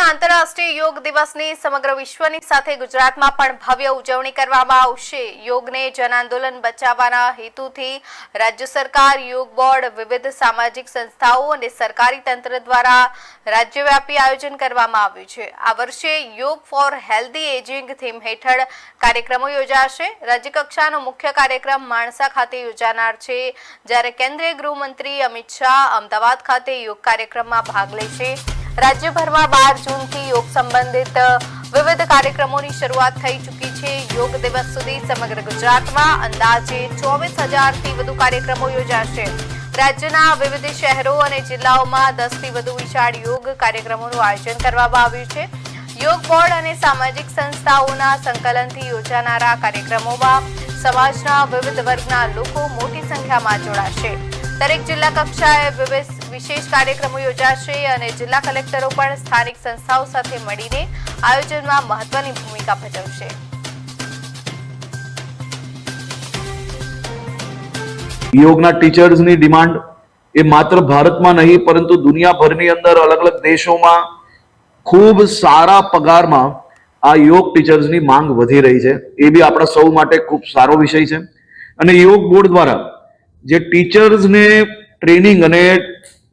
આંતરરાષ્ટ્રીય યોગ દિવસની સમગ્ર વિશ્વની સાથે ગુજરાતમાં પણ ભવ્ય ઉજવણી કરવામાં આવશે। યોગને જન આંદોલન બચાવવાના હેતુથી રાજ્ય સરકાર, યોગ બોર્ડ, વિવિધ સામાજિક સંસ્થાઓ અને સરકારી તંત્ર દ્વારા રાજ્યવ્યાપી આયોજન કરવામાં આવ્યું છે। આ વર્ષે યોગ ફોર હેલ્ધી એજિંગ થીમ હેઠળ કાર્યક્રમો યોજાશે। રાજ્ય કક્ષાનો મુખ્ય કાર્યક્રમ માણસા ખાતે યોજાનાર છે, જ્યારે કેન્દ્રીય ગૃહમંત્રી અમિત શાહ અમદાવાદ ખાતે યોગ કાર્યક્રમમાં ભાગ લેશે। રાજ્યભરમાં 12 જૂનથી યોગ સંબંધિત વિવિધ કાર્યક્રમોની શરૂઆત થઈ ચૂકી છે। યોગ દિવસ સુધી સમગ્ર ગુજરાતમાં અંદાજે 24,000થી વધુ કાર્યક્રમો યોજાશે। રાજ્યના વિવિધ શહેરો અને જિલ્લાઓમાં 10થી વધુ વિશાળ યોગ કાર્યક્રમોનું આયોજન કરવામાં આવ્યું છે। યોગ બોર્ડ અને સામાજિક સંસ્થાઓના સંકલનથી યોજાનારા કાર્યક્રમોમાં સમાજના વિવિધ વર્ગના લોકો મોટી સંખ્યામાં જોડાશે। દરેક જિલ્લા કક્ષાએ વિશેષ કાર્યક્રમો યોજાશે અને જિલ્લા કલેક્ટરો પણ સ્થાનિક સંસ્થાઓ સાથે મળીને આયોજનમાં મહત્વની ભૂમિકા ભજવશે। યોગના ટીચર્સની ડિમાન્ડ એ માત્ર ભારતમાં નહીં પરંતુ દુનિયાભરની અંદર અલગ અલગ દેશોમાં ખૂબ સારા પગારમાં આ યોગ ટીચર્સની માંગ વધી રહી છે। એ બી આપણા સૌ માટે ખૂબ સારો વિષય છે અને યોગ બોર્ડ દ્વારા જે ટીચર્સને ટ્રેનિંગ અને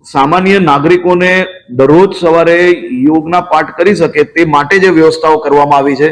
સામાન્ય નાગરિકોને દરરોજ સવારે યોગના પાઠ કરી શકે તે માટે જે વ્યવસ્થાઓ કરવામાં આવી છે